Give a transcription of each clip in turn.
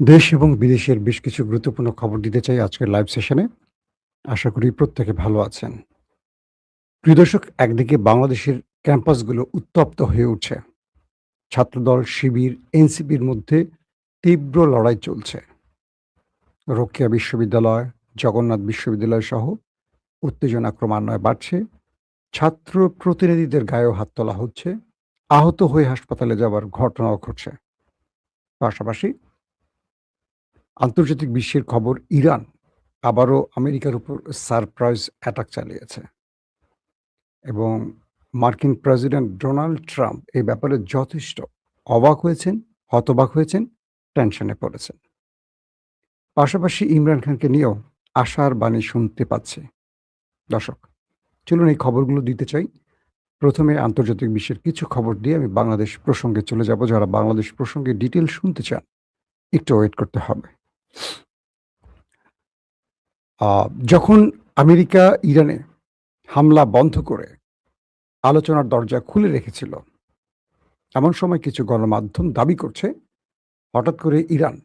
দেশ এবং বিদেশের বেশ কিছু গুরুত্বপূর্ণ খবর দিতে চাই আজকের লাইভ সেশনে। আশা করি প্রত্যেকে ভালো আছেন। প্রিয় দর্শক, একদিকে বাংলাদেশের ক্যাম্পাসগুলো উত্তপ্ত হয়ে উঠছে। ছাত্রদল, শিবির, এনসিপির মধ্যে তীব্র লড়াই চলছে। রোকেয়া বিশ্ববিদ্যালয়, জগন্নাথ বিশ্ববিদ্যালয় সহ উত্তেজনা ক্রমান্বয়ে বাড়ছে। ছাত্র প্রতিনিধিদের গায়েও হাত তোলা হচ্ছে। আহত হয়ে হাসপাতালে যাওয়ার ঘটনাও ঘটছে। পাশাপাশি আন্তর্জাতিক বিশ্বের খবর, ইরান আবারও আমেরিকার উপর সারপ্রাইজ অ্যাটাক চালিয়েছে এবং মার্কিন প্রেসিডেন্ট ডোনাল্ড ট্রাম্প এই ব্যাপারে যথেষ্ট অবাক হয়েছেন, হতবাক হয়েছেন, টেনশনে পড়েছেন। পাশাপাশি ইমরান খানকে নিয়েও আশার বাণী শুনতে পাচ্ছে। দর্শক, চলুন এই খবরগুলো দিতে চাই। প্রথমে আন্তর্জাতিক বিশ্বের কিছু খবর দিয়ে আমি বাংলাদেশ প্রসঙ্গে চলে যাব। যারা বাংলাদেশ প্রসঙ্গে ডিটেল শুনতে চান, একটু ওয়েট করতে হবে। যখন আমেরিকা ইরানে হামলা বন্ধ করে আলোচনার দরজা খুলে রেখেছিল, এমন সময় কিছু গণমাধ্যম দাবি করছে হঠাৎ করে ইরান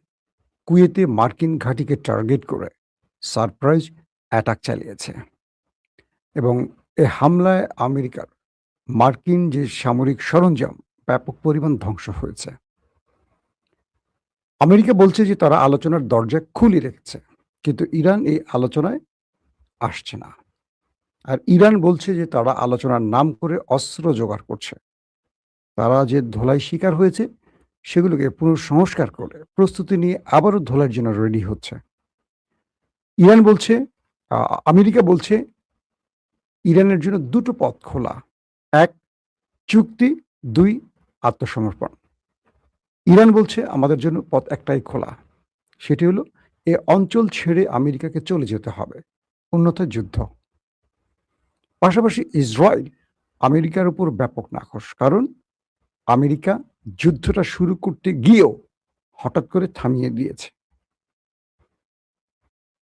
কুয়েতে মার্কিন ঘাঁটিকে টার্গেট করে সারপ্রাইজ অ্যাটাক চালিয়েছে এবং এ হামলায় আমেরিকার মার্কিন যে সামরিক সরঞ্জাম ব্যাপক পরিমাণ ধ্বংস হয়েছে। আমেরিকা বলছে যে তারা আলোচনার দরজা খুলে রেখেছে, কিন্তু ইরান এই আলোচনায় আসছে না। আর ইরান বলছে যে তারা আলোচনার নাম করে অস্ত্র জোগাড় করছে। তারা যে ধোলাই শিকার হয়েছে সেগুলোকে পুনঃসংস্কার করে প্রস্তুতি নিয়ে আবারও ধোলার জন্য রেডি হচ্ছে। ইরান বলছে, আমেরিকা বলছে ইরানের জন্য দুটো পথ খোলা: এক, চুক্তি; দুই, আত্মসমর্পণ। ইরান বলছে আমাদের জন্য পথ একটাই খোলা, সেটি হলো এ অঞ্চল ছেড়ে আমেরিকাকে চলে যেতে হবে, অন্যথায় যুদ্ধ। পাশাপাশি ইসরায়েল আমেরিকার উপর ব্যাপক নাখোশ, কারণ আমেরিকা যুদ্ধটা শুরু করতে গিয়েও হঠাৎ করে থামিয়ে দিয়েছে।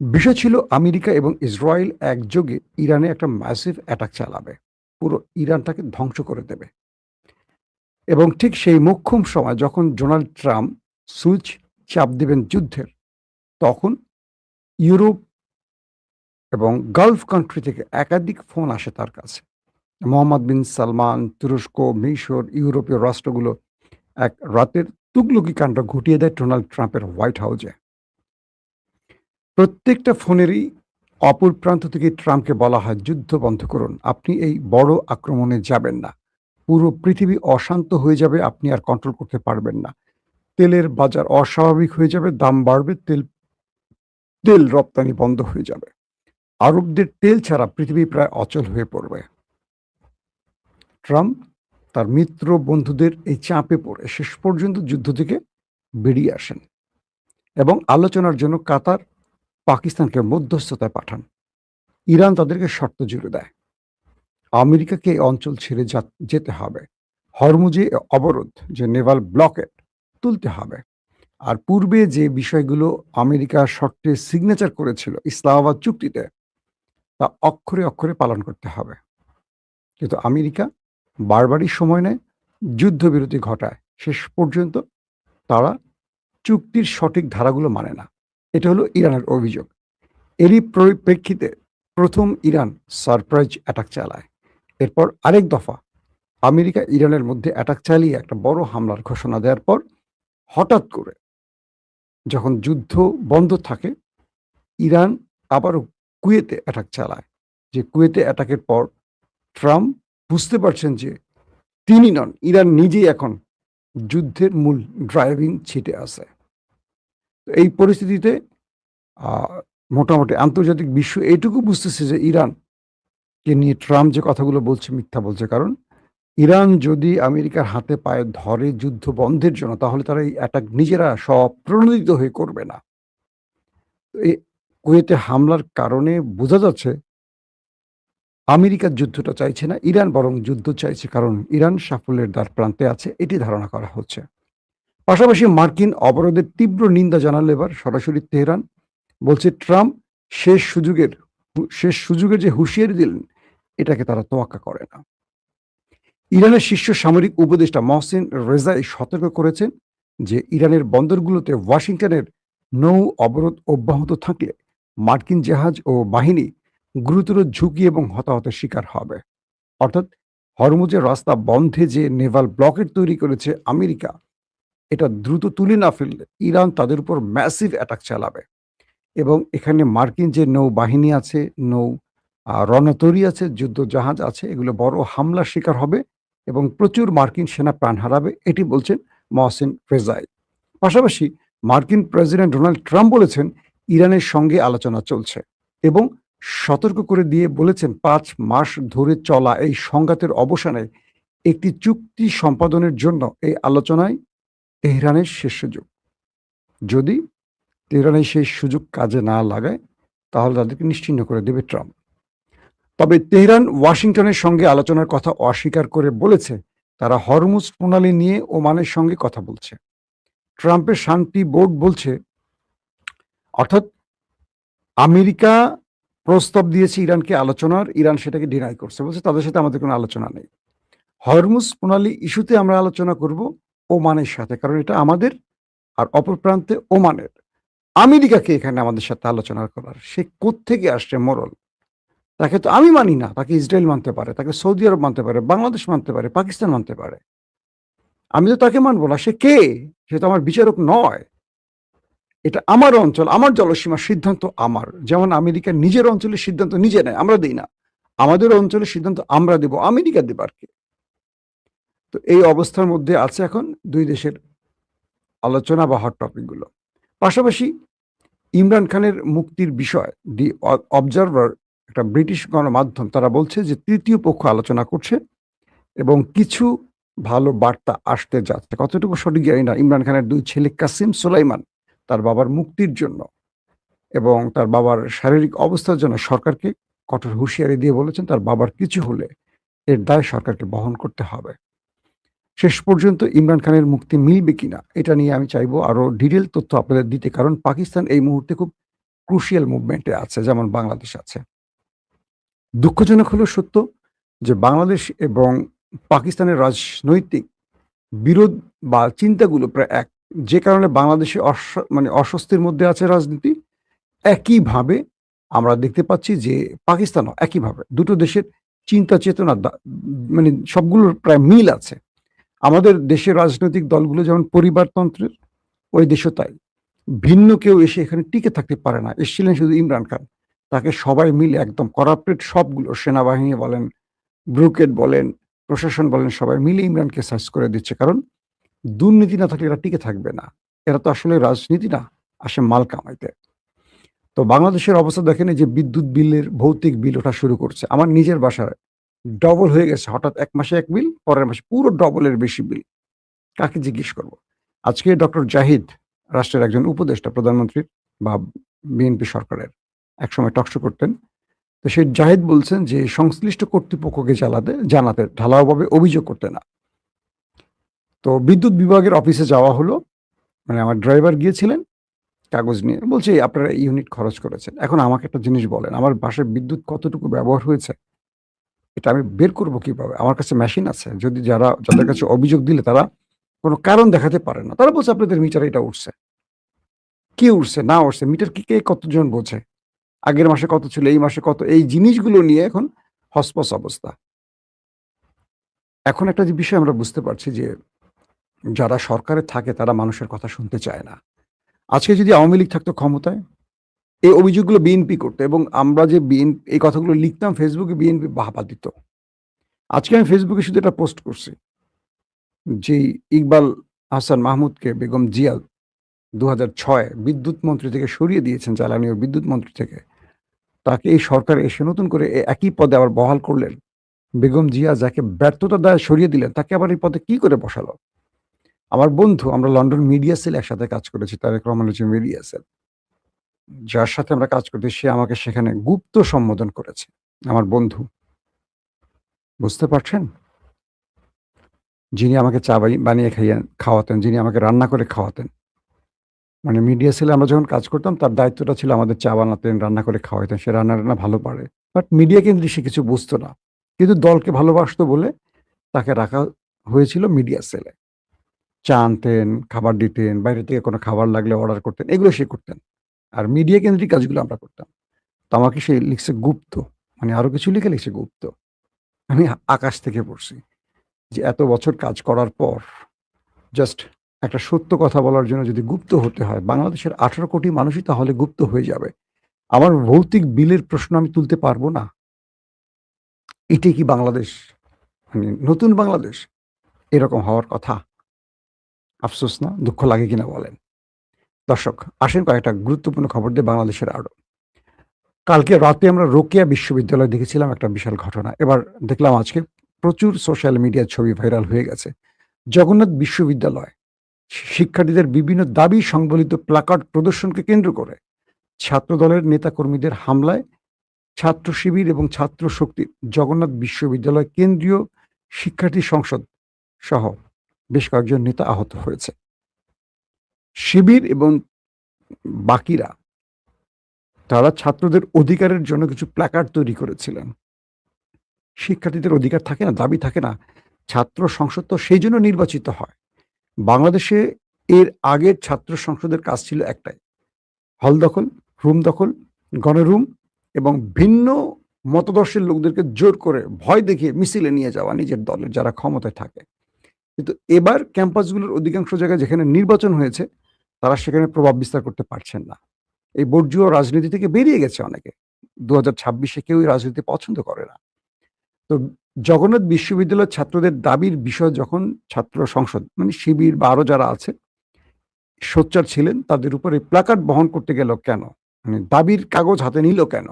বিষয় ছিল আমেরিকা এবং ইসরায়েল একযোগে ইরানে একটা ম্যাসিভ অ্যাটাক চালাবে, পুরো ইরানটাকে ধ্বংস করে দেবে। এবং ঠিক সেই মোক্ষম সময় যখন ডোনাল্ড ট্রাম্প সুইচ চাপ দেবেন যুদ্ধের, তখন ইউরোপ এবং গালফ কান্ট্রি থেকে একাধিক ফোন আসে তার কাছে। মোহাম্মদ বিন সালমান, তুরস্ক, মিশর, ইউরোপীয় রাষ্ট্রগুলো এক রাতের তুগলকি কাণ্ড ঘটিয়ে দেয় ডোনাল্ড ট্রাম্পের হোয়াইট হাউসে। প্রত্যেকটা ফোনেরই অপর প্রান্ত থেকে ট্রাম্পকে বলা হয়, যুদ্ধ বন্ধ করুন, আপনি এই বড় আক্রমণে যাবেন না, পুরো পৃথিবী অশান্ত হয়ে যাবে, আপনি আর কন্ট্রোল করতে পারবেন না, তেলের বাজার অস্বাভাবিক হয়ে যাবে, দাম বাড়বে, তেল তেল রপ্তানি বন্ধ হয়ে যাবে, আরবদের তেল ছাড়া পৃথিবী প্রায় অচল হয়ে পড়বে। ট্রাম্প তার মিত্র বন্ধুদের এই চাপে পড়ে শেষ পর্যন্ত যুদ্ধ থেকে বেরিয়ে আসেন এবং আলোচনার জন্য কাতার, পাকিস্তানকে মধ্যস্থতায় পাঠান। ইরান তাদেরকে শর্ত জুড়ে দেয়, আমেরিকাকে এই অঞ্চল ছেড়ে যেতে হবে, হরমুজে অবরোধ, যে নেভাল ব্লকেট তুলতে হবে। আর পূর্বে যে বিষয়গুলো আমেরিকা শর্তে সিগনেচার করেছিল ইসলামাবাদ চুক্তিতে, তা অক্ষরে অক্ষরে পালন করতে হবে। কিন্তু আমেরিকা বারবারই সময় নেয়, যুদ্ধবিরতি ঘটায়, শেষ পর্যন্ত তারা চুক্তির সঠিক ধারাগুলো মানে না। এটা হলো ইরানের অভিযোগ। এরই পরিপ্রেক্ষিতে প্রথম ইরান সারপ্রাইজ অ্যাটাক চালায়। এরপর আরেক দফা আমেরিকা ইরানের মধ্যে অ্যাটাক চালিয়ে একটা বড় হামলার ঘোষণা দেওয়ার পর হঠাৎ করে যখন যুদ্ধ বন্ধ থাকে, ইরান আবারও কুয়েতে অ্যাটাক চালায়। যে কুয়েতে অ্যাটাকের পর ট্রাম্প বুঝতে পারছেন যে তিনি নন, ইরান নিজেই এখন যুদ্ধের মূল ড্রাইভিং সিটে আছে। এই পরিস্থিতিতে মোটামুটি আন্তর্জাতিক বিশ্ব এইটুকু বুঝতেছে যে ইরানকে নিয়ে ট্রাম্প যে কথাগুলো বলছে মিথ্যা বলছে। কারণ ইরান যদি আমেরিকার হাতে পায়ে ধরে যুদ্ধ বন্ধের জন্য, তাহলে তারা এই অ্যাটাক নিজেরা স্বপ্রণোদিত হয়ে করবে না। এই কুয়েতে হামলার কারণে বোঝা যাচ্ছে আমেরিকা যুদ্ধটা চাইছে না, ইরান বরং যুদ্ধ চাইছে, কারণ ইরান সাফল্যের দ্বার প্রান্তে আছে, এটি ধারণা করা হচ্ছে। পাশাপাশি মার্কিন অবরোধের তীব্র নিন্দা জানালো এবার সরাসরি তেহরান। বলছে ট্রাম্প শেষ সুযোগের যে হুঁশিয়ারি দিলেন, এটাকে তারা তোয়াক্কা করে না। ইরানের শীর্ষ সামরিক উপদেষ্টা মহসেন রেজাই সতর্ক করেছেন, যে ইরানের বন্দরগুলোতে ওয়াশিংটনের নৌ অবরোধ অব্যাহত থাকলে মার্কিন জাহাজ ও বাহিনী গুরুতর ঝুঁকি এবং হতাহতের শিকার হবে। অর্থাৎ হরমুজের রাস্তা বন্ধে যে নেভাল ব্লকেট তৈরি করেছে আমেরিকা, এটা দ্রুত তুলে না ফেললে ইরান তাদের উপর ম্যাসিভ অ্যাটাক চালাবে এবং এখানে মার্কিন যে নৌবাহিনী আছে, নৌ রণতরী আছে, যুদ্ধ জাহাজ আছে, এগুলো বড় হামলার শিকার হবে এবং প্রচুর মার্কিন সেনা প্রাণ হারাবে, এটি বলছেন মহসিন রেজাই। পাশাপাশি মার্কিন প্রেসিডেন্ট ডোনাল্ড ট্রাম্প বলেছেন ইরানের সঙ্গে আলোচনা চলছে এবং সতর্ক করে দিয়ে বলেছেন ৫ মাস ধরে চলা এই সংঘাতের অবসানে একটি চুক্তি সম্পাদনের জন্য এই আলোচনায় তেহরানের শেষ সুযোগ। যদি তেহরানের সেই সুযোগ কাজে না লাগায় তাহলে তাদেরকে নিশ্চিহ্ন করে দেবে ট্রাম্প। তবে তেহরান ওয়াশিংটনের সঙ্গে আলোচনার কথা অস্বীকার করে বলেছে তারা হরমুজ প্রণালী নিয়ে ওমানের সঙ্গে কথা বলছে। ট্রাম্পের শান্তি বোর্ড বলছে, অর্থাৎ আমেরিকা প্রস্তাব দিয়েছে ইরানকে আলোচনার, ইরান সেটাকে ডিনাই করছে, বলছে তাদের সাথে আমাদের কোনো আলোচনা নেই। হরমুজ প্রণালী ইস্যুতে আমরা আলোচনা করব ওমানের সাথে, কারণ এটা আমাদের, আর অপর প্রান্তে ওমানের। আমেরিকাকে এখানে আমাদের সাথে আলোচনা করার, সে কোত্থেকে আসছে মোরল? তাকে তো আমি মানি না, তাকে ইসরায়েল মানতে পারে, তাকে সৌদি আরব মানতে পারে, বাংলাদেশ মানতে পারে, পাকিস্তান মানতে পারে, আমি তো তাকে মানবো না। সে কে? সে তো আমার বিচারক নয়। এটা আমার অঞ্চল, আমার জলসীমার সিদ্ধান্ত আমার। যেমন আমেরিকা নিজের অঞ্চলের সিদ্ধান্ত নিজে নেয়, আমরা দিই না। আমাদের অঞ্চলের সিদ্ধান্ত আমরা দেব, আমেরিকা দেব আর কি। তো এই অবস্থার মধ্যে আছে এখন দুই দেশের আলোচনা বা হট টপিকগুলো। পাশাপাশি ইমরান খানের মুক্তির বিষয় দি অবজারভার, একটা ব্রিটিশ গণমাধ্যম, তারা বলছে যে তৃতীয় পক্ষ আলোচনা করছে এবং কিছু ভালো বার্তা আসতে যাচ্ছে। কতটুকু সঠিক জানি না। ইমরান খানের 2 ছেলে কাসিম সুলাইমান তার বাবার মুক্তির জন্য এবং তার বাবার শারীরিক অবস্থার জন্য সরকারকে কঠোর হুঁশিয়ারি দিয়ে বলেছেন তার বাবার কিছু হলে এর দায় সরকারকে বহন করতে হবে। শেষ পর্যন্ত ইমরান খানের মুক্তি মিলবে কিনা এটা নিয়ে আমি চাইবো আরো ডিটেল তথ্য আপনাদের দিতে, কারণ পাকিস্তান এই মুহূর্তে খুব ক্রুশিয়াল মুভমেন্টে আছে, যেমন বাংলাদেশ আছে। দুঃখজনক হলো সত্য যে বাংলাদেশ এবং পাকিস্তানের রাজনৈতিক বিরোধ বা চিন্তাগুলো প্রায় এক, যে কারণে বাংলাদেশে মানে অস্বস্তির মধ্যে আছে রাজনীতি। একইভাবে আমরা দেখতে পাচ্ছি যে পাকিস্তানও একইভাবে, দুটো দেশের চিন্তা চেতনা মানে সবগুলোর প্রায় মিল আছে। আমাদের দেশের রাজনৈতিক দলগুলো যেমন পরিবারতন্ত্রের, ওই দেশও তাই। ভিন্ন কেউ এসে এখানে টিকে থাকতে পারে না। এসেছিলেন শুধু ইমরান খান, তাকে সবাই মিলে একদম করাপ্টেড সবগুলো, সেনাবাহিনী বলেন, ব্রুকেট বলেন, প্রশাসন বলেন, সবাই মিলে ইমরানকে সার্চ করে দিচ্ছে, কারণ দুর্নীতি না থাকলে এরা টিকে থাকবে না। এরা তো আসলে রাজনীতি না, আসে মাল কামাইতে। তো বাংলাদেশের অবস্থা দেখেন, এই যে বিদ্যুৎ বিলের ভৌতিক বিল ওঠা শুরু করছে। আমার নিজের বাসায় ডবল হয়ে গেছে, হঠাৎ 1 মাসে 1 বিল, পরের মাসে পুরো ডবলের বেশি বিল। কাকে জিজ্ঞেস করব? আজকে ডক্টর জাহিদ, রাষ্ট্রের একজন উপদেষ্টা প্রধানমন্ত্রীর বা বিএনপি সরকারের, একসময় টকশো করতেন। তো সেই জাহিদ বলছেন যে সংশ্লিষ্ট কর্তৃপক্ষকে জানাতে ঢালাওভাবে অভিযোগ করতে না। তো বিদ্যুৎ বিভাগের অফিসে যাওয়া হলো, মানে আমার ড্রাইভার গিয়েছিলেন কাগজ নিয়ে, বলছে আপনারা ইউনিট খরচ করেছেন। এখন আমাকে একটা জিনিস বলেন, আমার বাসায় বিদ্যুৎ কতটুকু ব্যবহার হয়েছে এটা আমি বের করব কিভাবে? আমার কাছে মেশিন আছে। যদি যাদের কাছে অভিযোগ দিলে তারা কোনো কারণ দেখাতে পারে না, তারা বলছে আপনাদের মিটারে এটা উঠছে। কি উঠছে না উঠছে, মিটার কে কতজন বোঝে? আগের মাসে কত ছিল, এই মাসে কত, এই জিনিসগুলো নিয়ে এখন হসপস অবস্থা। এখন একটা যে বিষয় আমরা বুঝতে পারছি যে যারা সরকারে থাকে তারা মানুষের কথা শুনতে চায় না। আজকে যদি আওয়ামী লীগ থাকতো ক্ষমতায়, এই অভিযোগগুলো বিএনপি করতো এবং আমরা যে এই কথাগুলো লিখতাম ফেসবুকে, বিএনপি বাহবা দিত। আজকে আমি ফেসবুকে শুধু এটা পোস্ট করছি, যে ইকবাল হাসান মাহমুদকে বেগম জিয়া 2006 বিদ্যুৎ মন্ত্রী থেকে সরিয়ে দিয়েছেন, জ্বালানি ও বিদ্যুৎ মন্ত্রী থেকে। তাকে এই সরকার এসে নতুন করে একই পদে আবার বহাল করলেন। বেগম জিয়া যাকে ব্যর্থতার দায়ে সরিয়ে দিলেন, তাকে আবার এই পদে কি করে বসালো? আমার বন্ধু, আমরা লন্ডন মিডিয়া সেল একসাথে কাজ করেছি, তারেক রহমানের যে মিডিয়া সেল, যার সাথে আমরা কাজ করতে, সে আমাকে সেখানে গুপ্ত সম্বোধন করেছে। আমার বন্ধু, বুঝতে পারছেন? যিনি আমাকে চা বানিয়ে খাওয়াতেন, যিনি আমাকে রান্না করে খাওয়াতেন, মানে মিডিয়া সেলে আমরা যখন কাজ করতাম তার দায়িত্বটা ছিল আমাদের চা বানাতেন, রান্না করে খাওয়াতেন। সে রান্না ভালো পারে, বাট মিডিয়া কেন্দ্রে সে কিছু বুঝতো না, কিন্তু দলকে ভালোবাসতো বলে তাকে রাখা হয়েছিল মিডিয়া সেলে। চা আনতেন, খাবার দিতেন, বাইরে থেকে কোনো খাবার লাগলে অর্ডার করতেন। এগুলো সে করতেন। আর মিডিয়া কেন্দ্রিক কাজগুলো আমরা করতাম। তো আমাকে সে লিখছে গুপ্ত। মানে আরো কিছু লিখছে গুপ্ত। আমি আকাশ থেকে পড়ছি যে এত বছর কাজ করার পর জাস্ট একটা সত্য কথা বলার জন্য যদি গুপ্ত হতে হয়, বাংলাদেশের 18 কোটি মানুষই তাহলে গুপ্ত হয়ে যাবে। আমার ভৌতিক বিলের প্রশ্ন আমি তুলতে পারব না। এটাই কি বাংলাদেশ? মানে নতুন বাংলাদেশ? এরকম হওয়ার কথা। আফসোস না? দুঃখ লাগে কিনা বলেন? দর্শক, আসেন কয়েকটা গুরুত্বপূর্ণ খবর দিয়ে বাংলাদেশের আরো। কালকে রাতে আমরা রোকেয়া বিশ্ববিদ্যালয়ে দেখেছিলাম একটা বিশাল ঘটনা। এবার দেখলাম আজকে প্রচুর সোশ্যাল মিডিয়ায় ছবি ভাইরাল হয়ে গেছে। জগন্নাথ বিশ্ববিদ্যালয় শিক্ষার্থীদের বিভিন্ন দাবি সংবলিত প্ল্যাকার্ড প্রদর্শনকে কেন্দ্র করে ছাত্রদলের নেতাকর্মীদের হামলায় ছাত্র শিবির এবং ছাত্র শক্তির জগন্নাথ বিশ্ববিদ্যালয় কেন্দ্রীয় শিক্ষার্থী সংসদ সহ বেশ কয়েকজন নেতা আহত হয়েছে। শিবির এবং বাকিরা তারা ছাত্রদের অধিকারের জন্য কিছু প্ল্যাকার্ড তৈরি করেছিলেন। শিক্ষার্থীদের অধিকার থাকে না, দাবি থাকে না। ছাত্র সংসদ তো সেই জন্য নির্বাচিত হয়। বাংলাদেশে এর আগের ছাত্র সংসদের কাজ ছিল একটাই, হল দখল, রুম দখল, গণরুম এবং ভিন্ন মতদর্শের লোকদেরকে জোর করে ভয় দেখিয়ে মিছিলে নিয়ে যাওয়া নিজের দলের যারা ক্ষমতায় থাকে। কিন্তু এবার ক্যাম্পাসগুলোর অধিকাংশ জায়গায় যেখানে নির্বাচন হয়েছে তারা সেখানে প্রভাব বিস্তার করতে পারছেন না। এই বর্জীয় রাজনীতি থেকে বেরিয়ে গেছে অনেকে। 2026-এ কেউ এই রাজনীতি পছন্দ করে না। তো জগন্নাথ বিশ্ববিদ্যালয়ের ছাত্রদের দাবির বিষয় যখন ছাত্র সংসদ মানে শিবির বা আরো যারা আছে সোচ্চার ছিলেন, তাদের উপর এই প্ল্যাকার্ড বহন করতে গেল কেন? মানে দাবির কাগজ হাতে নিল কেন?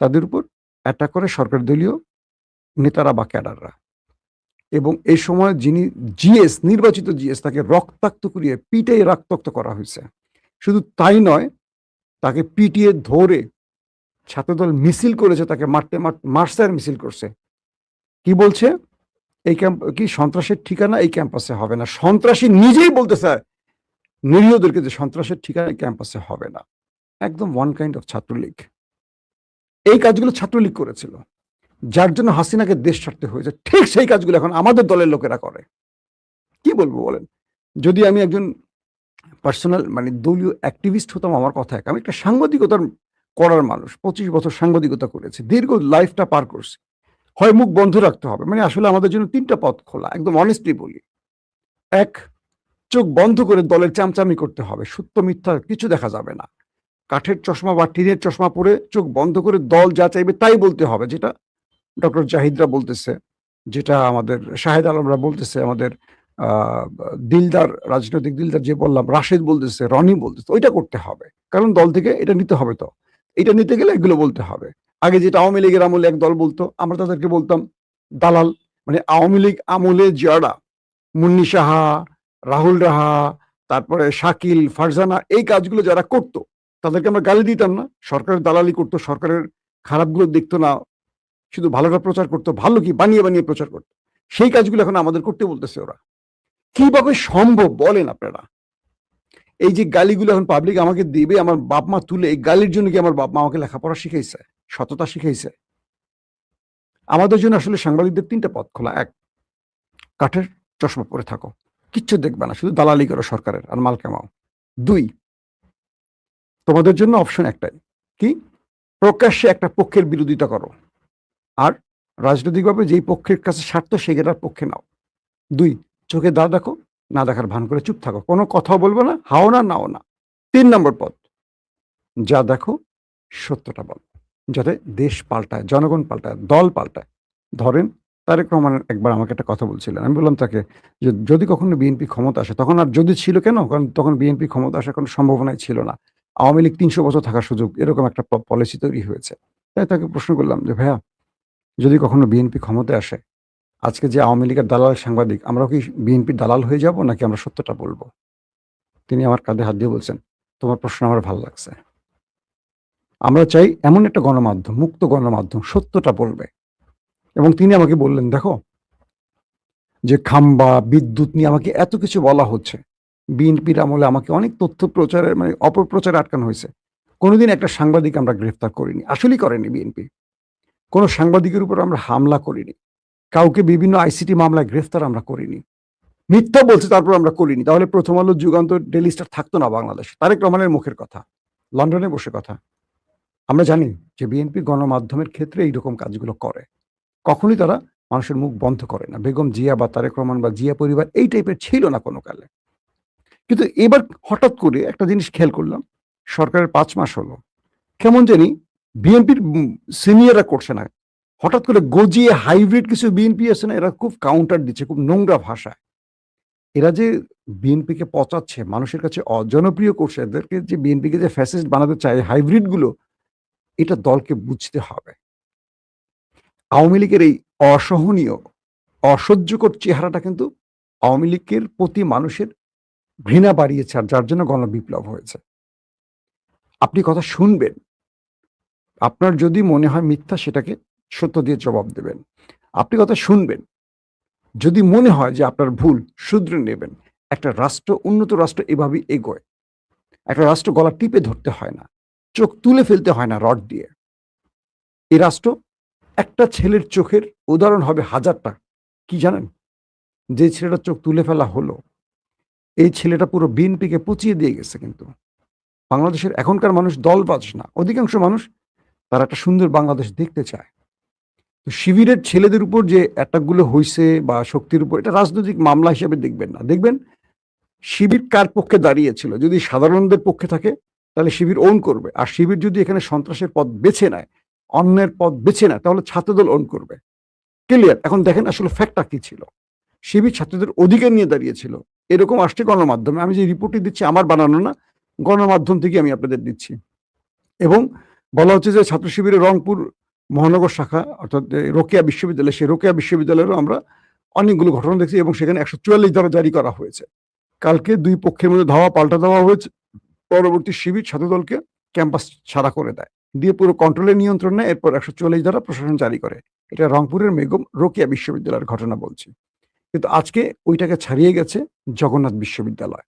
তাদের উপর অ্যাটাক করে সরকারি দলীয় নেতারা বা ক্যাডাররা। এবং এই সময় যিনি জিএস, নির্বাচিত জিএস, তাকে রক্তাক্ত করিয়ে পিটিয়ে রক্তাক্ত করা হয়েছে। শুধু তাই নয়, তাকে পিটিয়ে ধরে ছাত্রদল মিছিল করেছে, তাকে মার্চার মিছিল করছে। কি বলছে? এই ক্যাম্প কি সন্ত্রাসের ঠিকানা এই ক্যাম্পাসে হবে না। সন্ত্রাসী নিজেই বলতেছে নিরীহদেরকে যে সন্ত্রাসের ঠিকানা এই ক্যাম্পাসে হবে না। একদম ওয়ান কাইন্ড অফ ছাত্রলীগ। এই কাজগুলো ছাত্রলীগ করেছিল, যার জন্য হাসিনাকে দেশ ছাড়তে হয়েছে। ঠিক সেই কাজগুলো এখন আমাদের দলের লোকেরা করে। কি বলবো বলেন? যদি আমি একজন পার্সোনাল মানে দলীয় অ্যাক্টিভিস্ট হতাম, আমার কথা এক। আমি একটা সাংবাদিকতার করার মানুষ, 25 বছর সাংবাদিকতা করেছি, দীর্ঘ লাইফটা পার করছি। হয় মুখ বন্ধ রাখতে হবে, মানে আসলে আমাদের জন্য 3টা পথ খোলা, একদম অনেস্টলি বলি। এক, চোখ বন্ধ করে দলের চামচামি করতে হবে, সত্য মিথ্যা কিছু দেখা যাবে না। কাঠের চশমা বা টিনের চশমা পরে চোখ বন্ধ করে দল যা চাইবে তাই বলতে হবে, যেটা ডক্টর জাহিদরা বলতেছে, যেটা আমাদের শাহেদ আলমরা বলতেছে, আমাদের দিলদার, রাজনৈতিক দিলদার যে বললাম, রাশেদ বলতেছে, রনি বলতেছে, ওইটা করতে হবে। কারণ দল থেকে এটা নিতে হবে, তো এটা নিতে গেলে এগুলো বলতে হবে। আগে যেটা আওয়ামী লীগের আমলে এক দল বলতো, আমরা তাদেরকে বলতাম দালাল। মানে আওয়ামী লীগ আমলে যারা মুন্নি সাহা, রাহুল রাহা, তারপরে শাকিল, ফারজানা, এই কাজগুলো যারা করতো তাদেরকে আমরা গালি দিতাম না। সরকারের দালালি করতো, সরকারের খারাপগুলো দেখতো না, শুধু ভালোটা প্রচার করতো। ভালো কি বানিয়ে বানিয়ে প্রচার করতো। সেই কাজগুলো এখন আমাদের করতে বলতেছে ওরা। কিভাবে সম্ভব বলেন আপনারা? এই যে গালিগুলো এখন পাবলিক আমাকে দিবে, আমার বাপ মা তুলে, এই গালির জন্য কি আমার বাপ মা আমাকে লেখাপড়া শিখাইছে, সততা শিখাইছে? আমাদের জন্য আসলে সাংবাদিকদের 3টা পথ খোলা। এক, কাঠের চশমা পরে থাকো, কিচ্ছু দেখবে না, শুধু দালালি করো সরকারের আর মাল কামাও। 2, তোমাদের জন্য অপশন একটাই, কি? প্রকাশ্যে একটা পক্ষের বিরোধিতা করো, আর রাজনৈতিকভাবে যেই পক্ষের কাছে স্বার্থ সেটার পক্ষে নাও। 2, চোখে দা দেখো, না দেখার ভান করে চুপ থাকো, কোনো কথা বলবো না, হাও না, নাও না। 3 নম্বর পথ, যা দেখো সত্যটা বলো, যাতে দেশ পাল্টায়, জনগণ পাল্টায়, দল পাল্টায়। ধরেন তারেক রহমান একবার আমাকে একটা কথা বলছিলেন, আমি বললাম তাকে যে যদি কখনো বিএনপি ক্ষমতা আসে, তখন আর যদি ছিল কেন, কারণ তখন বিএনপি ক্ষমতা আসার কোনো সম্ভাবনাই ছিল না। আওয়ামী লীগ 300 বছর থাকার সুযোগ, এরকম একটা পলিসি তৈরি হয়েছে। তাই তাকে প্রশ্ন করলাম যে ভাইয়া, যদি কখনো বিএনপি ক্ষমতায় আসে, আজকে যে আওয়ামী লীগের দালাল সাংবাদিক, আমরাও কি বিএনপির দালাল হয়ে যাব, নাকি আমরা সত্যটা বলবো? তিনি আমার কাঁধে হাত দিয়ে বলছেন, তোমার প্রশ্ন আমার ভালো লাগছে। আমরা চাই এমন একটা গণমাধ্যম, মুক্ত গণমাধ্যম, সত্যটা বলবে। এবং তিনি আমাকে বললেন, দেখো যে খাম্বা বিদ্যুৎ নিয়ে আমাকে এত কিছু বলা হচ্ছে, বিএনপির আমলে আমাকে অনেক তথ্য প্রচারের মানে অপপ্রচারে আটকানো হয়েছে, কোনোদিন একটা সাংবাদিক আমরা গ্রেফতার করিনি, আসলেই করেনি বিএনপি। কোনো সাংবাদিকের উপর আমরা হামলা করিনি, কাউকে বিভিন্ন আইসিটি মামলায় গ্রেফতার আমরা করিনি। মিথ্যা বলছে তারপর আমরা করিনি, তাহলে প্রথম আলো, যুগান্তর, ডেইলি স্টার থাকতো না বাংলাদেশে। তারেক রহমানের মুখের কথা, লন্ডনে বসে কথা। আমরা জানি যে বিএনপি গণমাধ্যমের ক্ষেত্রে এইরকম কাজগুলো করে, কখনোই তারা মানুষের মুখ বন্ধ করে না। বেগম জিয়া বা তারেক রহমান বা জিয়া পরিবার এই টাইপের ছিল না কোনো কালে। কিন্তু এবার হঠাৎ করে একটা জিনিস খেয়াল করলাম, সরকারের 5 মাস হলো, কেমন জানি বিএনপির সিনিয়ররা করছে না, হঠাৎ করে গজিয়ে হাইব্রিড কিছু বিএনপি আছে না, এরা খুব কাউন্টার দিচ্ছে খুব নোংরা ভাষায়। এরা যে বিএনপিকে পচাচ্ছে, মানুষের কাছে অজনপ্রিয় করছে, এদেরকে যে বিএনপিকে যে ফ্যাসিস্ট বানাতে চায় হাইব্রিড গুলো, এটা দলকে বুঝতে হবে। আওয়ামী লীগের এই অসহনীয়, অসহ্যকর চেহারাটা কিন্তু আওয়ামী লীগের প্রতি মানুষের ঘৃণা বাড়িয়েছে, আর যার জন্য গণবিপ্লব হয়েছে। আপনি কথা শুনবেন, আপনার যদি মনে হয় মিথ্যা, সেটাকে সত্য দিয়ে জবাব দেবেন। আপনি কথা শুনবেন, যদি মনে হয় যে আপনার ভুল, শুধরে নেবেন। একটা রাষ্ট্র, উন্নত রাষ্ট্র এভাবেই এগোয়। একটা রাষ্ট্র গলা টিপে ধরতে হয় না, চোখ তুলে ফেলতে হয় না রড দিয়ে। এই রাষ্ট্র একটা ছেলের চোখের উদাহরণ হবে হাজারটা। কি জানেন? যে ছেলেটার চোখ তুলে ফেলা হলো, এই ছেলেটা পুরো বিএনপিকে পচিয়ে দিয়ে গেছে। কিন্তু বাংলাদেশের এখনকার মানুষ দলবাজ না, অধিকাংশ মানুষ তারা একটা সুন্দর বাংলাদেশ দেখতে চায়। তো শিবিরের ছেলেদের উপর যে অ্যাটাকগুলো হইছে বা শক্তির উপর, এটা রাজনৈতিক মামলা হিসেবে দেখবেন না। দেখবেন শিবির কার পক্ষে দাঁড়িয়েছিল। যদি সাধারণদের পক্ষে থাকে তাহলে শিবির ওন করবে, আর শিবির যদি এখানে সন্ত্রাসের পথ বেছে নেয়, অন্যের পথ বেছে নেয়, তাহলে ছাত্রদল ওন করবে। ক্লিয়ার? এখন দেখেন আসলে ফ্যাক্টটা কি ছিল। শিবির ছাত্রদের অধিকার নিয়ে দাঁড়িয়েছিল, এরকম আসছে গণমাধ্যমে। আমি যে রিপোর্টটি দিচ্ছি আমার বানানো না, গণমাধ্যম থেকে আমি আপনাদের দিচ্ছি। এবং বলা হচ্ছে যে ছাত্র শিবিরের রংপুর মহানগর শাখা, অর্থাৎ রোকেয়া বিশ্ববিদ্যালয়, সেই রোকেয়া বিশ্ববিদ্যালয়েরও আমরা অনেকগুলো ঘটনা দেখছি, এবং সেখানে 144 ধারা জারি করা হয়েছে। কালকে দুই পক্ষের মধ্যে ধাওয়া পাল্টা দেওয়া হয়েছে, পরবর্তী শিবির ছাত্রদলকে ক্যাম্পাস ছাড়া করে দেয়, দিয়ে পুরো কন্ট্রোলের নিয়ন্ত্রণ নেয়। এরপর 144 ধারা প্রশাসন জারি করে। এটা রংপুরের বেগম রোকেয়া বিশ্ববিদ্যালয়ের ঘটনা বলছি। কিন্তু আজকে ওইটাকে ছাড়িয়ে গেছে জগন্নাথ বিশ্ববিদ্যালয়।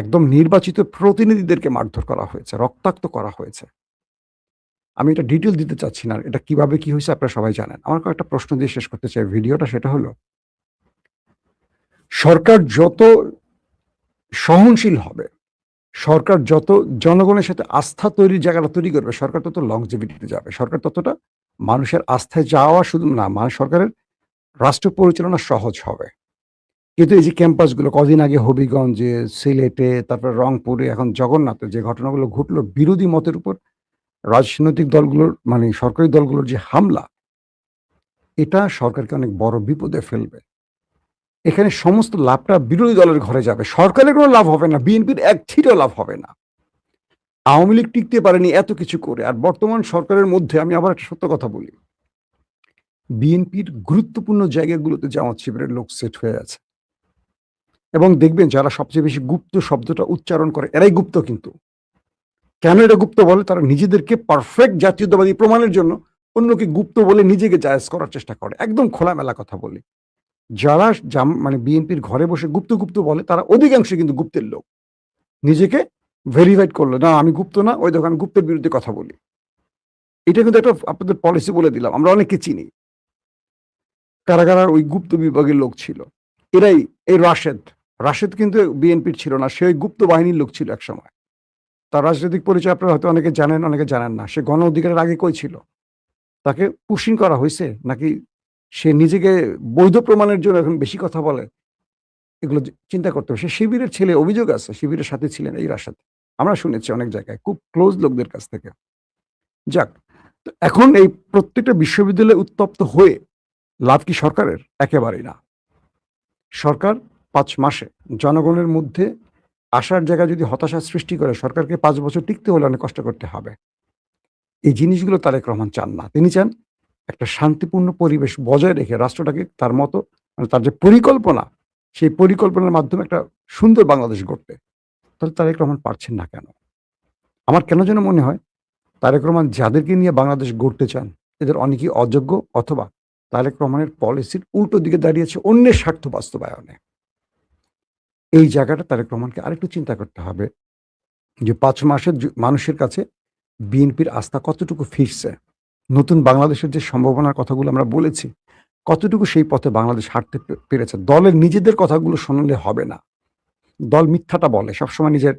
একদম নির্বাচিত প্রতিনিধিদেরকে মারধর করা হয়েছে, রক্তাক্ত করা হয়েছে। আমি এটা ডিটেল দিতে চাচ্ছি না, এটা কিভাবে কি হয়েছে আপনারা সবাই জানেন। আমার কয়েকটা প্রশ্ন দিয়ে শেষ করতে চাই ভিডিওটা, সেটা হলো, সরকার যত সহনশীল হবে, সরকার যত জনগণের সাথে আস্থা তৈরির জায়গাটা তৈরি করবে, সরকার তত লংজিভিটিতে যাবে। সরকার ততটা মানুষের আস্থায় যাওয়া শুধু না, মানে সরকারের রাষ্ট্র পরিচালনা সহজ হবে। কিন্তু এই যে ক্যাম্পাসগুলো, কদিন আগে হবিগঞ্জে, সিলেটে, তারপরে রংপুরে, এখন জগন্নাথে যে ঘটনাগুলো ঘটলো, বিরোধী মতের উপর রাজনৈতিক দলগুলোর, মানে সরকারি দলগুলোর যে হামলা, এটা সরকারকে অনেক বড় বিপদে ফেলবে। এখানে সমস্ত লাভটা বিরোধী দলের ঘরে যাবে, সরকারের কোনো লাভ হবে না, বিএনপির এক ছিটেও লাভ হবে না। আওয়ামী লীগ টিকতে পারেনি এত কিছু করে, আর বর্তমান সরকারের মধ্যে আমি আবার একটা সত্য কথা বলি, বিএনপির গুরুত্বপূর্ণ জায়গাগুলোতে জামাত শিবিরের লোক সেট হয়ে আছে। এবং দেখবেন যারা সবচেয়ে বেশি গুপ্ত শব্দটা উচ্চারণ করে, এরাই গুপ্ত। কিন্তু কেন এটা গুপ্ত বলে? তারা নিজেদেরকে পারফেক্ট জাতীয়তাবাদী প্রমাণের জন্য অন্যকে গুপ্ত বলে নিজেকে জায়েজ করার চেষ্টা করে। একদম খোলামেলা কথা বলি, যারা মানে বিএনপির ঘরে বসে গুপ্ত গুপ্ত বলে, তারা অধিকাংশ কিন্তু গুপ্তের লোক। নিজেকে ভেরিফাইড করলো, না আমি গুপ্ত না, ওই দেখো আমি গুপ্তের বিরুদ্ধে কথা বলি। এটা কিন্তু একটা আপনাদের পলিসি বলে দিলাম, আমরা অনেককে চিনি কারা কারা ওই গুপ্ত বিভাগের লোক ছিল। এরাই, এই রাশেদ কিন্তু বিএনপির ছিল না, সে ওই গুপ্ত বাহিনীর লোক ছিল এক সময়। তার রাজনৈতিক পরিচয় আপনারা হয়তো অনেকে জানেন, অনেকে জানেন না। সে গণ অধিকারের আগে কই ছিল? তাকে পুশিং করা হয়েছে, নাকি সে নিজেকে বৈধ প্রমাণের জন্য এখন বেশি কথা বলে? এগুলো চিন্তা করতে হবে। সে শিবিরের ছেলে, অভিযোগ আছে শিবিরের সাথে ছিলেন এই রাশেদ, আমরা শুনেছি অনেক জায়গায়, খুব ক্লোজ লোকদের কাছ থেকে। যাক, তো এখন এই প্রত্যেকটা বিশ্ববিদ্যালয়ে উত্তপ্ত হয়ে লাভ কি সরকারের? একেবারেই না। সরকার 5 মাসে জনগণের মধ্যে আসার জায়গায় যদি হতাশা সৃষ্টি করে, সরকারকে 5 বছর টিকতে হলে অনেক কষ্ট করতে হবে। এই জিনিসগুলো তারেক রহমান চান না। তিনি চান একটা শান্তিপূর্ণ পরিবেশ বজায় রেখে রাষ্ট্রটাকে তার মতো, মানে তার যে পরিকল্পনা, সেই পরিকল্পনার মাধ্যমে একটা সুন্দর বাংলাদেশ গড়তে। তাহলে তারেক রহমান পারছেন না কেন? আমার কেন যেন মনে হয় তারেক রহমান যাদেরকে নিয়ে বাংলাদেশ গড়তে চান, এদের অনেকেই অযোগ্য, অথবা তারেক রহমানের পলিসির উল্টো দিকে দাঁড়িয়েছে অন্যের স্বার্থ বাস্তবায়নে। এই জায়গাটা তারেক রহমানকে আরেকটু চিন্তা করতে হবে, যে 5 মাসের মানুষের কাছে বিএনপির আস্থা কতটুকু ফিরছে। নতুন বাংলাদেশের যে সম্ভাবনার কথাগুলো আমরা বলেছি, কতটুকু সেই পথে বাংলাদেশ হাঁটতে পেরেছে? দলের নিজেদের কথাগুলো শুনলে হবে না। দল মিথ্যাটা বলে। সবসময় নিজের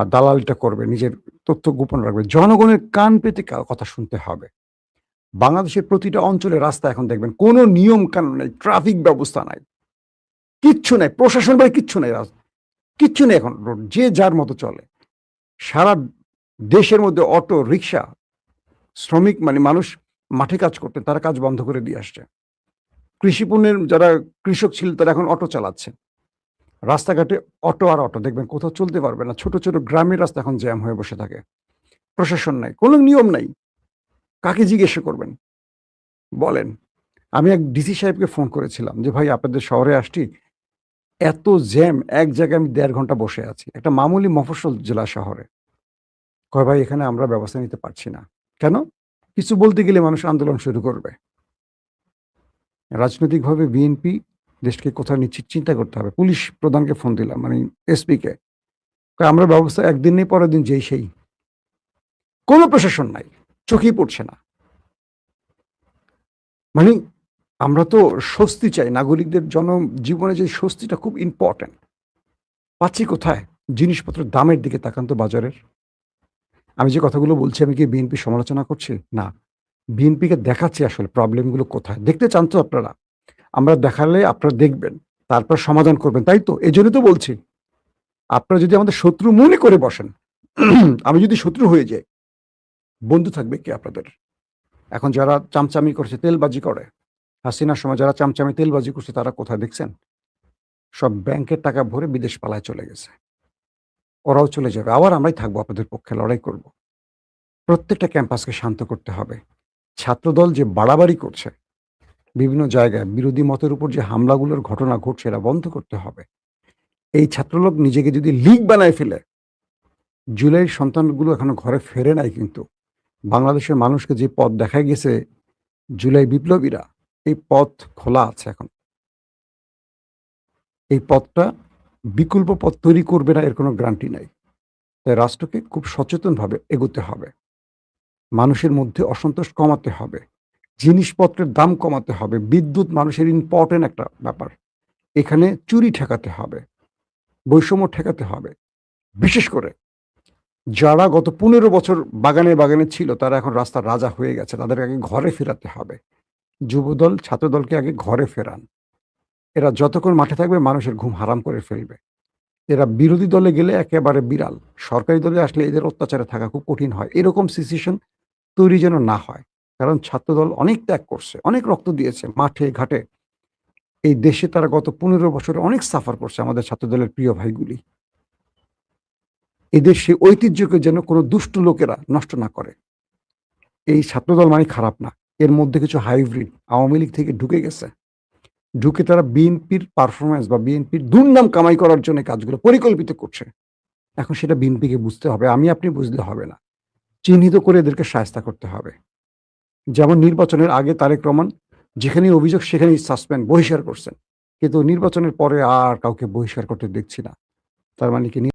দালালিটা করবে, নিজের তথ্য গোপন রাখবে। জনগণের কান পেতে কথা শুনতে হবে। বাংলাদেশের প্রতিটা অঞ্চলে রাস্তা এখন দেখবেন কোনো নিয়ম কানুন নাই, ট্রাফিক ব্যবস্থা নাই। কিচ্ছু নাই। প্রশাসন বলে কিচ্ছু নাই। কিচ্ছু নেই এখন। যে যার মতো চলে। সারা দেশের মধ্যে অটো, রিক্সা, শ্রমিক মানে মানুষ মাঠে কাজ করতেন, তারা কাজ বন্ধ করে দিয়ে আসছে। কৃষি পণ্যের যারা কৃষক ছিল তারা এখন অটো চালাচ্ছে। রাস্তাঘাটে অটো আর অটো দেখবেন কোথাও চলতে পারবে না। ছোট, ছোট গ্রামের রাস্তা এখন জ্যাম হয়ে বসে থাকে। প্রশাসন নাই, কোনো নিয়ম নাই। কাকে জিজ্ঞাসা করবেন? বলেন। আমি এক ডিসি সাহেবকে ফোন করেছিলাম যে, "ভাই আপনাদের শহরে আসছি। এত জ্যাম, এক জায়গায় আমি ১.৫ ঘন্টা বসে আছি।" একটা মামুলি মফস্বল জেলা শহরে। কয়, "ভাই এখানে আমরা ব্যবস্থা নিতে পারছি না।" কেন? কিছু বলতে গেলে মানুষ আন্দোলন শুরু করবে। রাজনৈতিকভাবে বিএনপি দেশকে কোথায় নিচ্ছে চিন্তা করতে হবে। পুলিশ প্রধানকে ফোন দিলাম, মানে এসপিকে। কয়, "আমরা ব্যবস্থা একদিন নেই, পরের দিন যেই সেই।" কোনো প্রশাসন নাই। চোখেই পড়ছে না। মানে আমরা তো স্বস্তি চাই। নাগরিকদের জনজীবনে যে স্বস্তিটা খুব ইম্পোর্টেন্ট। পাচ্ছি কোথায়? জিনিসপত্রের দামের দিকে তাকান তো বাজারের। আমি যে কথাগুলো বলছি আমি কি বিএনপির সমালোচনা করছি? না। বিএনপিকে দেখাচ্ছি আসলে প্রবলেমগুলো কোথায়। দেখতে চান তো আপনারা? আমরা দেখালে আপনারা দেখবেন। তারপর সমাধান করবেন, তাই তো? এজন্যই তো বলছি। আপনারা যদি আমাদের শত্রু মনে করে বসেন, আমি যদি শত্রু হয়ে যাই, বন্ধু থাকবে কে আপনাদের? এখন যারা চামচামি করছে, তেলবাজি করে, হাসিনার সময় যারা চামচামি তেলবাজি করছে তারা কোথায় দেখছেন? সব ব্যাংকের টাকা ভরে বিদেশ পালায় চলে গেছে। ওরাও চলে যাবে। আবার আমরাই থাকবো আপনাদের পক্ষে লড়াই করব। প্রত্যেকটা ক্যাম্পাসকে শান্ত করতে হবে। ছাত্রদল যে বাড়াবাড়ি করছে, বিভিন্ন জায়গায় বিরোধী মতের উপর যে হামলাগুলোর ঘটনা ঘটছে এরা বন্ধ করতে হবে। এই ছাত্রলোক নিজেকে যদি লীগ বানায় ফেলে, জুলাইয়ের সন্তানগুলো এখনো ঘরে ফেরে নাই কিন্তু। বাংলাদেশের মানুষকে যে পথ দেখায় গেছে জুলাই বিপ্লবীরা, এই পথ খোলা আছে এখন। এই পথটা বিকল্প পথ তৈরি করবে না এর কোনো গ্যারান্টি নাই। তাই রাষ্ট্রকে খুব সচেতনভাবে এগোতে হবে। মানুষের মধ্যে অসন্তোষ কমাতে হবে। জিনিসপত্রের দাম কমাতে হবে। বিদ্যুৎ মানুষের ইম্পর্টেন্ট একটা ব্যাপার। এখানে চুরি ঠেকাতে হবে। বৈষম্য ঠেকাতে হবে। বিশেষ করে যারা গত ১৫ বছর বাগানে, বাগানে ছিল তারা এখন রাস্তার রাজা হয়ে গেছে। তাদের আগে ঘরে ফেরাতে হবে। যুবদল, ছাত্রদলকে আগে ঘরে ফেরান। এরা যতক্ষণ মাঠে থাকবে মানুষের ঘুম হারাম করে ফেলবে। এরা বিরোধী দলে গেলে একেবারে বিড়াল। সরকারি দলে আসলে এদের অত্যাচারে থাকা খুব কঠিন হয়। এরকম সিচুয়েশন তৈরি যেন না হয়। কারণ ছাত্রদল অনেক ত্যাগ করছে, অনেক রক্ত দিয়েছে মাঠে ঘাটে। এই দেশে তারা গত ১৫ বছরে অনেক সাফার করছে আমাদের ছাত্রদলের প্রিয় ভাইগুলি। এদের সেই ঐতিহ্যকে যেন কোনো দুষ্ট লোকেরা নষ্ট না করে। এই ছাত্রদল মানে খারাপ না। এর মধ্যে কিছু হাইব্রিড আওয়ামী লীগ থেকে ঢুকে গেছে। ঢুকে তারা বিএনপির পারফরম্যান্স বা বিএনপির দুর্নাম কামাই করার জন্য কাজগুলো পরিকল্পিত করছে। এখন সেটা বিএনপিকে বুঝতে হবে। আমি আপনি বুঝলে হবে না। চিহ্নিত করে এদেরকে শায়েস্তা করতে হবে। যেমন নির্বাচনের আগে তারেক রহমান যেখানেই অভিযোগ সেখানেই সাসপেন্ড, বহিষ্কার করছেন। কিন্তু নির্বাচনের পরে আর কাউকে বহিষ্কার করতে দেখছি না। তার মানে কি